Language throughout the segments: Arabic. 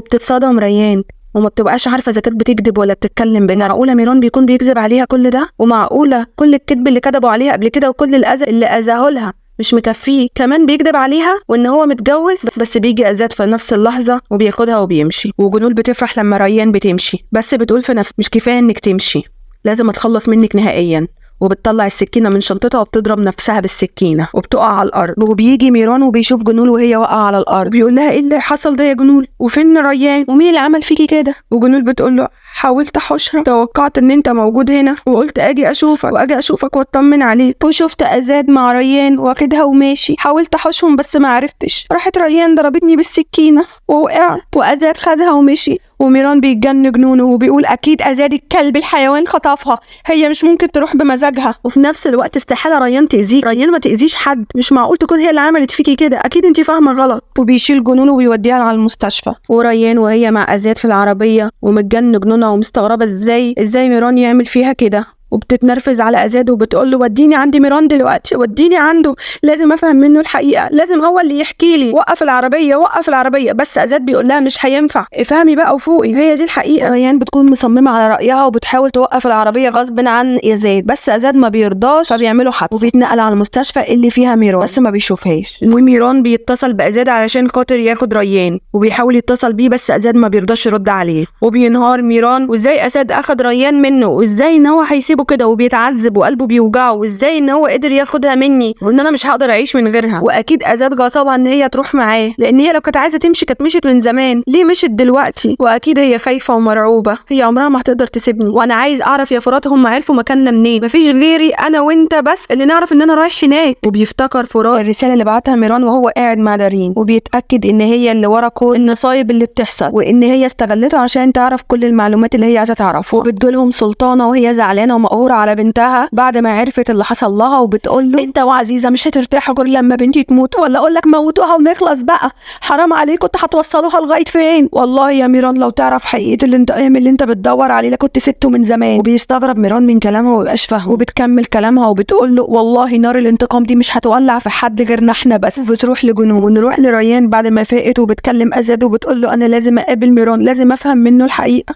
بتتصدم ريان وما بتبقاش عارفه اذا كانت بتكذب ولا بتتكلم بجد. معقوله ميران بيكون بيكذب عليها كل ده؟ ومعقوله كل الكذب اللي كذبوا عليها قبل كده وكل الاذى اللي اذاه لها مش مكفيه كمان بيكذب عليها وان هو متجوز؟ بس بيجي ازاد في نفس اللحظه وبياخدها وبيمشي. وجنول بتفرح لما ريان بتمشي، بس بتقول في نفس مش كفايه انك تمشي، لازم اتخلص منك نهائيا. وبتطلع السكينه من شنطتها وبتضرب نفسها بالسكينه وبتقع على الارض. وبيجي ميران وبيشوف جنول وهي واقعه على الارض، بيقول لها ايه اللي حصل ده يا جنول؟ وفين ريان؟ ومين اللي عمل فيكي كده؟ وجنول بتقول له حاولت احوشها، توقعت ان انت موجود هنا وقلت اجي اشوفك واطمن عليك، وشفت ازاد مع ريان واخدها وماشي، حاولت احوشهم بس ما عرفتش، راحت ريان ضربتني بالسكينه ووقعت وازاد خدها ومشي. وميران بيتجن جنونه وبيقول اكيد ازاد الكلب الحيوان خطفها، هي مش ممكن تروح بمزاجها. وفي نفس الوقت استحاله ريان تاذيك، ريان ما تاذيش حد، مش معقول تكون هي اللي عملت فيكي كده، اكيد انت فاهمه غلط. وبيشيل جنونه وبيوديها على المستشفى. وريان وهي مع ازاد في العربيه ومتجن جنونها ومستغربه ازاي ميران يعمل فيها كده، وبتتنرفز على ازاد وبتقول له وديني عندي ميران دلوقتي، وديني عنده، لازم افهم منه الحقيقه، لازم هو اللي يحكي لي، وقف العربيه. بس ازاد بيقول لها مش هينفع، افهمي بقى وفوقي، هي دي الحقيقه. ريان بتكون مصممه على رايها وبتحاول توقف العربيه غصب عن ازاد، بس ازاد ما بيرضاش فبيعملوا حادثه وبيتنقل على المستشفى اللي فيها ميران بس ما بيشوفهاش. وميران بيتصل بازاد علشان خاطر ياخد ريان وبيحاول يتصل بيه بس ازاد ما بيرضاش يرد عليه. وبينهار ميران وازاي ازاد اخد ريان منه، وازاي ان هو هيسيبه كده وبيتعذب وقلبه بيوجعه، وازاي ان هو قدر ياخدها مني وان انا مش هقدر اعيش من غيرها. واكيد ازاد غصبها ان هي تروح معاه، لان هي لو كانت عايزه تمشي كانت مشيت من زمان، ليه مشيت دلوقتي؟ واكيد هي خايفه ومرعوبه، هي عمرها ما هتقدر تسيبني. وانا عايز اعرف يا فرات هم عرفوا مكاننا منين؟ مفيش غيري انا وانت بس اللي نعرف ان انا رايح هناك. وبيفتكر فرات الرساله اللي بعتها ميران وهو قاعد مع دارين، وبيتاكد ان هي اللي ورا كل النصايب اللي بتحصل، وان هي استغلته عشان تعرف كل المعلومات اللي هي عايزه تعرفها. وبتجيلهم سلطانه وهي زعلانه ومقهوره على بنتها بعد ما عرفت اللي حصل لها، وبتقول له انت وعزيزه مش هترتاحوا غير لما بنتي تموت، ولا اقول لك موتوها ونخلص بقى، حرام عليكم، انتوا هتوصلوها لغايه فين؟ والله يا ميران لو تعرف حقيقه الانتقام اللي انت بتدور عليه لكنت سبته من زمان. وبيستغرب ميران من كلامها ومبقاش فاهمه، وبتكمل كلامها وبتقول له والله نار الانتقام دي مش هتولع في حد غيرنا احنا بس. وبتروح لجنون ونروح لريان بعد ما فاقت وبتكلم ازاد وبتقول له انا لازم اقابل ميران، لازم افهم منه الحقيقه،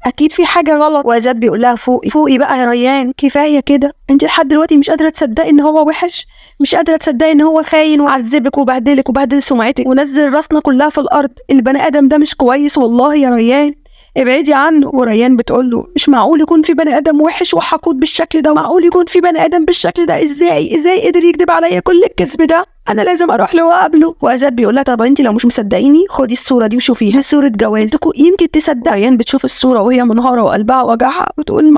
اكيد في حاجه غلط. وازاد بيقول لها فوقي بقى يا ريان، كفايه كده، انت لحد دلوقتي مش قادره تصدقي ان هو وحش، مش قادره تصدقي ان هو خاين وعذبك وبهدلك وبهدل سمعتك ونزل راسنا كلها في الارض، البني ادم ده مش كويس والله يا ريان، ابعدي عنه. وريان بتقول له مش معقول يكون في بني ادم وحش وحقود بالشكل ده، معقول يكون في بني ادم بالشكل ده؟ ازاي قدر يكذب عليا كل الكذب ده؟ انا لازم اروح له واقابله. وازاد بيقول لها طب انت لو مش مصدقيني خدي الصوره دي وشوفيها، صوره جوازكم يمكن تصدق. ريان بتشوف الصوره وهي منهاره وقلبها وجعها وتقول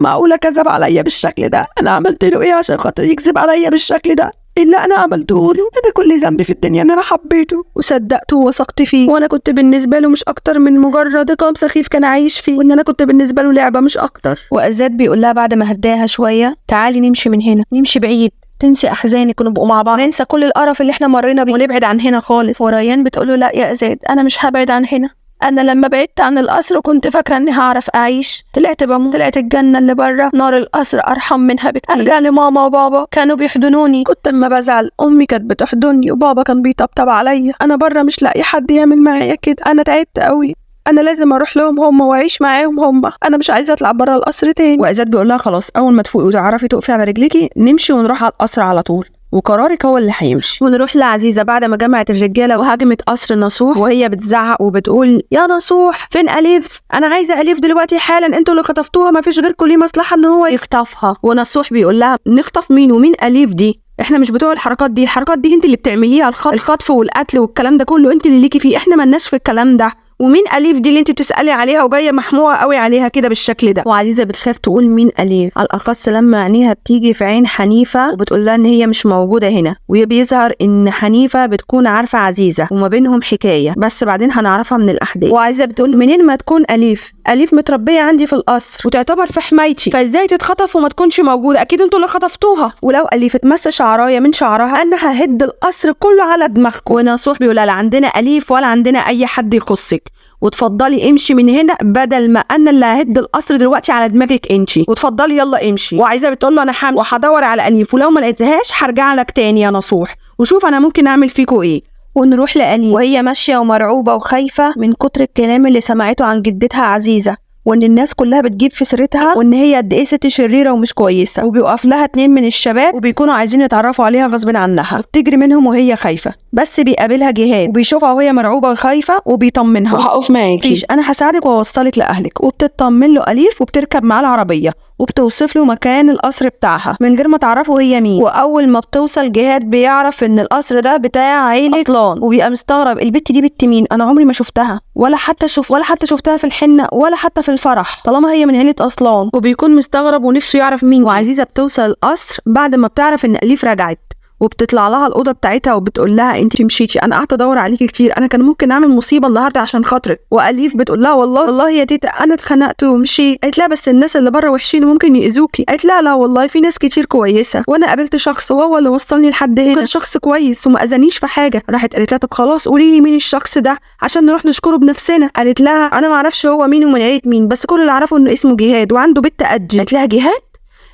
معقوله كذب عليا بالشكل ده؟ انا عملت له ايه عشان خاطر يكذب عليا بالشكل ده؟ إلا أنا عملته له، أنا كل ذنب في الدنيا إن أنا حبيته وصدقته ووثقت فيه، وأنا كنت بالنسبة له مش أكتر من مجرد قام سخيف كان عايش فيه، وإن أنا كنت بالنسبة له لعبة مش أكتر. وأزاد بيقول لها بعد ما هداها شوية تعالي نمشي من هنا، نمشي بعيد، تنسي احزانك ونبقوا مع بعض، ننسى كل القرف اللي احنا مرينا بيه ونبعد عن هنا خالص. وريان بتقول له لا يا ازاد، انا مش هبعد عن هنا، انا لما بعدت عن القصر وكنت فاكره اني هعرف اعيش طلعت بموت، طلعت الجنه اللي بره نار القصر ارحم منها بكتير. ارجع لماما وبابا كانوا بيحضنوني، كنت اما بزعل امي كانت بتحضني وبابا كان بيطبطب عليا، انا بره مش لاقي حد يعمل معايا كده، انا تعبت قوي، انا لازم اروح لهم هم واعيش معاهم هم، انا مش عايزه اطلع بره القصر تاني. وازاد بيقول لها خلاص اول ما تفوقي وتعرفي تقفي على رجليكي نمشي ونروح على القصر على طول، وقرارك هو اللي هيمشي. ونروح لعزيزه بعد ما جمعت الرجاله وهاجمت قصر نصوح وهي بتزعق وبتقول يا نصوح فين اليف؟ انا عايزه اليف دلوقتي حالا، انتوا اللي خطفتوها، ما فيش غيركم ليه مصلحه ان هو يخطفها. ونصوح بيقول لها نخطف مين ومين اليف دي؟ احنا مش بتوع الحركات دي انت اللي بتعمليها، الخطف والقتل والكلام ده كله انت اللي ليكي فيه، احنا مالناش في الكلام ده. ومين اليف دي اللي انت بتسالي عليها وجايه محموقه قوي عليها كده بالشكل ده؟ وعزيزه بتخاف تقول مين اليف، على الاخص لما عينيها بتيجي في عين حنيفه وبتقول لها ان هي مش موجوده هنا، وبيظهر ان حنيفه بتكون عارفه عزيزه وما بينهم حكايه بس بعدين هنعرفها من الاحداث. وعزيزه بتقول منين ما تكون اليف متربيه عندي في القصر وتعتبر في حمايتي، فازاي تتخطف وما تكونش موجوده؟ اكيد انتوا اللي خطفتوها، ولو اليف اتمس شعرايه من شعرها انا ههد القصر كله على دماغكم. ونصوح بيقول لا عندنا اليف ولا عندنا اي حد يخصك، وتفضلي امشي من هنا بدل ما انا اللي ههد القصر دلوقتي على دماغك انتي، وتفضلي يلا امشي. وعايزه بتقول له انا وهدور على اليف ولو ما لقيتهاش هرجع لك تاني يا نصوح وشوف انا ممكن اعمل فيكوا ايه. ونروح لأليف وهي ماشية ومرعوبة وخايفة من كتر الكلام اللي سمعته عن جدتها عزيزة، وان الناس كلها بتجيب في سيرتها وان هي قد ايه ست شريره ومش كويسه، وبيوقف لها 2 من الشباب وبيكونوا عايزين يتعرفوا عليها غصب عنها، بتجري منهم وهي خايفه، بس بيقابلها جهاد وبيشوفها وهي مرعوبه وخايفه وبيطمنها، وهقف معاكي مفيش، انا هساعدك واوصلك لاهلك. وبتطمن له اليف وبتركب معاه العربيه وبتوصف له مكان القصر بتاعها من غير ما تعرفه هي مين. واول ما بتوصل جهاد بيعرف ان القصر ده بتاع عيله اصلان، وبيبقى مستغرب البت دي بنت مين، انا عمري ما شفتها ولا حتى شفتها في الحنه ولا حتى في الفرح طالما هي من عيله اصلان، وبيكون مستغرب ونفسه يعرف مين. وعزيزه بتوصل القصر بعد ما بتعرف ان اليف رجعت، وبتطلع لها الاوضه بتاعتها وبتقول لها انت مشيتي، انا قعدت ادور عليكي كتير، انا كان ممكن اعمل مصيبه النهارده عشان خاطرك. واليف بتقول لها والله يا تيتا انا اتخنقت ومشيت. قالت لها بس الناس اللي بره وحشين وممكن ياذوكي. قالت لها لا والله في ناس كتير كويسه، وانا قابلت شخص وهو اللي وصلني لحد هنا، كان شخص كويس وما اذانيش في حاجه. راحت قالت لها طب خلاص قولي لي مين الشخص ده عشان نروح نشكره بنفسنا. قالت لها انا ما اعرفش هو مين ومن عيله مين، بس كل اللي اعرفه انه اسمه جهاد وعنده بنت قدي. قالت لها جهاد؟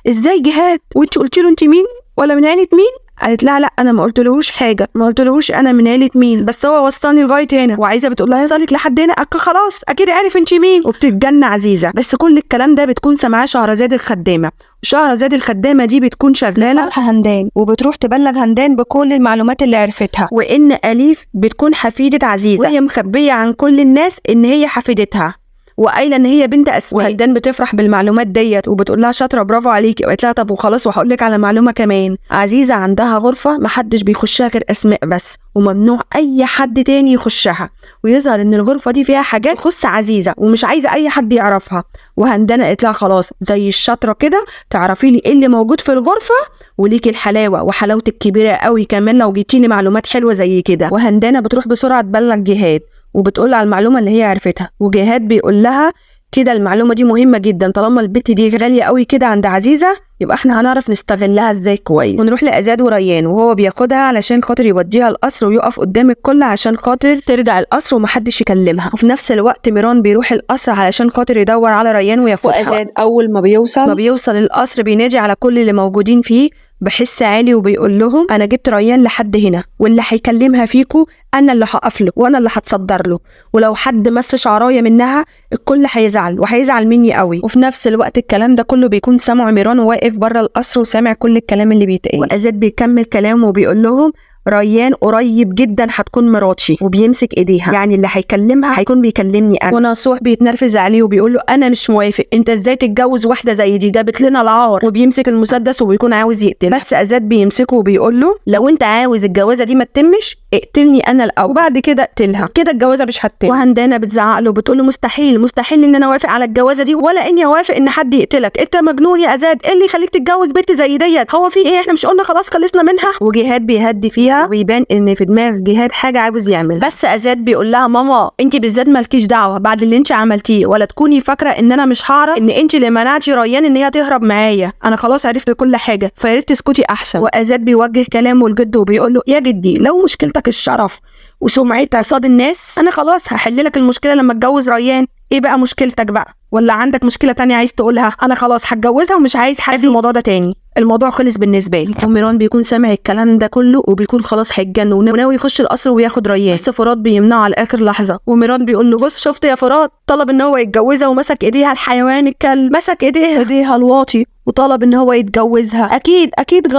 ازاي جهاد وانت قلتي له انت مين ولا من عيله مين؟ قالت لها لا انا ما قلتلهوش حاجه، ما قلتلهوش انا من عيله مين، بس هو وصلني لغايه هنا. وعايزه بتقول لها يوصلك لحد هنا؟ خلاص اكيد عارف انت مين. وبتتجن عزيزه، بس كل الكلام ده بتكون سامعاه شهرزاد الخدامه. شهرزاد الخدامه دي بتكون شغاله مع همدان، وبتروح تبلغ همدان بكل المعلومات اللي عرفتها، وان اليف بتكون حفيده عزيزه، وهي مخبيه عن كل الناس ان هي حفيدتها، وقايله ان هي بنت اسماء. وهيدان بتفرح بالمعلومات ديت وبتقول لها شاطره برافو عليكي. وقالت لها طب وخلاص وهقول لك على معلومه كمان، عزيزه عندها غرفه محدش بيخشها غير اسماء بس، وممنوع اي حد تاني يخشها، ويظهر ان الغرفه دي فيها حاجات تخص عزيزه ومش عايزه اي حد يعرفها. وهندانه قالت لها خلاص زي الشاطره كده تعرفي لي ايه اللي موجود في الغرفه، وليكي الحلاوه وحلاوتك كبيره قوي كمان لو جيتي لي معلومات حلوه زي كده. وهندانه بتروح بسرعه تبلغ جهاد وبتقول على المعلومه اللي هي عرفتها، وجهاد بيقول لها كده المعلومه دي مهمه جدا، طالما البت دي غاليه قوي كده عند عزيزه يبقى احنا هنعرف نستغلها ازاي كويس. ونروح لازاد وريان وهو بياخدها علشان خاطر يوديها القصر ويقف قدام الكل عشان خاطر ترجع القصر ومحدش يكلمها. وفي نفس الوقت ميران بيروح القصر علشان خاطر يدور على ريان وياخدها. وازاد اول ما بيوصل القصر بينادي على كل اللي موجودين فيه بحس عالي وبيقول لهم انا جبت ريان لحد هنا، واللي هيكلمها فيكو انا اللي هقف له وانا اللي هتصدر له، ولو حد مس شعرايه منها الكل هيزعل وهيزعل مني قوي. وفي نفس الوقت الكلام ده كله بيكون سامعه ميران وواقف بره القصر وسامع كل الكلام اللي بيتقال. وازاد بيكمل كلامه وبيقول لهم ريان قريب جدا هتكون مراتي، وبيمسك ايديها يعني اللي هيكلمها هيكون بيكلمني انا. ونصوح بيتنرفز عليه وبيقول له انا مش موافق، انت ازاي تتجوز واحده زي دي، جابت لنا العار، وبيمسك المسدس وبيكون عاوز يقتلها. بس ازاد بيمسكه وبيقول له لو انت عاوز الجوازه دي ما تتمش اقتلني انا الاول وبعد كده اقتلها، كده الجوازه مش هتتم. وهندانه بتزعق له بتقول له مستحيل ان انا اوافق على الجوازه دي، ولا اني اوافق ان حد يقتلك، انت مجنون يا ازاد، ايه اللي يخليك تتجوز بنت زي ديت، هو في ايه، احنا مش قلنا خلاص خلصنا منها. وجهاد بيهدي فيها ويبان ان في دماغ جهاد حاجه عاوز يعمل، بس ازاد بيقول لها ماما انت بالذات مالكيش دعوه بعد اللي انت عملتيه، ولا تكوني فاكره ان انا مش هعرف ان انت اللي منعتي ريان ان هي تهرب معايا، انا خلاص عرفت كل حاجه فيا ريت تسكتي احسن. وازاد بيوجه كلامه لجده وبيقول له يا جدي لو مشكلتك الشرف وسمعتها قصاد الناس انا خلاص هحل لك المشكله لما اتجوز ريان، ايه بقى مشكلتك بقى، ولا عندك مشكله تانية عايز تقولها؟ انا خلاص هتجوزها ومش عايز حاجه في الموضوع ده تاني، الموضوع خلص بالنسبه لي. وميران بيكون سامع الكلام ده كله وبيكون خلاص هيتجن وناوي يخش القصر وياخد ريان، بس فرات بيمنعه على اخر لحظه. وميران بيقول له بص شفت يا فرات، طلب ان هو يتجوزها ومسك ايديها الحيوان الكلب، مسك ايديها الواطي وطلب ان هو يتجوزها. اكيد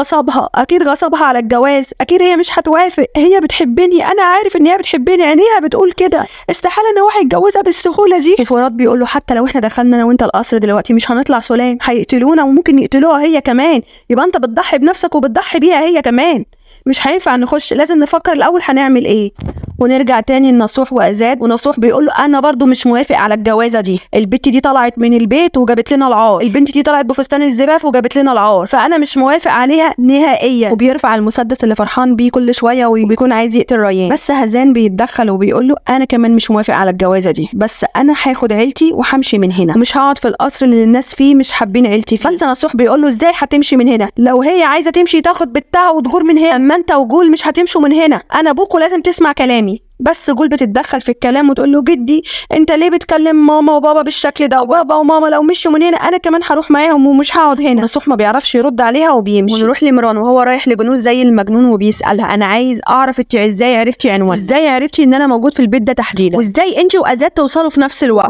غصبها على الجواز، اكيد هي مش هتوافق، هي بتحبني، انا عارف ان هي بتحبني، عينيها بتقول كده، استحاله ان هو هيتجوزها بالسهوله دي. وفرات بيقول له حتى لو احنا دخلنا انا وانت القصر دلوقتي مش هنطلع سلام، هيقتلونا وممكن يقتلوها هي كمان، يبقى انت بتضحي بنفسك وبتضحي بيها هي كمان، مش هينفع نخش، لازم نفكر الاول هنعمل ايه. ونرجع تاني لنصوح وازاد، ونصوح بيقول له انا برضو مش موافق على الجوازه دي، البت دي طلعت من البيت وجابت لنا العار، البنت دي طلعت بفستان الزفاف وجابت لنا العار، فانا مش موافق عليها نهائيا. وبيرفع المسدس اللي فرحان بيه كل شويه وبيكون عايز يقتل ريان، بس هزان بيتدخل وبيقول له انا كمان مش موافق على الجوازه دي، بس انا هاخد عيلتي وهمشي من هنا، مش هقعد في القصر اللي الناس فيه مش حابين عيلتي فيه. بس نصوح بيقول له ازاي هتمشي من هنا، لو هي عايزه تمشي تاخد بنتها وتغور من هنا، اما انت وجول مش هتمشوا من هنا، انا ابوك ولازم تسمع كلامي. كلامي، بس جول بتتدخل في الكلام وتقول له جدي انت ليه بتكلم ماما وبابا بالشكل ده، وبابا وماما لو مشوا من هنا انا كمان هروح معاهم ومش هقعد هنا. نصوح ما بيعرفش يرد عليها وبيمشي. ونروح لميران وهو رايح لجنود زي المجنون وبيسالها انا عايز اعرف انت ازاي عرفتي عنوان، ازاي عرفتي ان انا موجود في البيت ده تحديدا، وازاي انت وازاد توصلوا في نفس الوقت.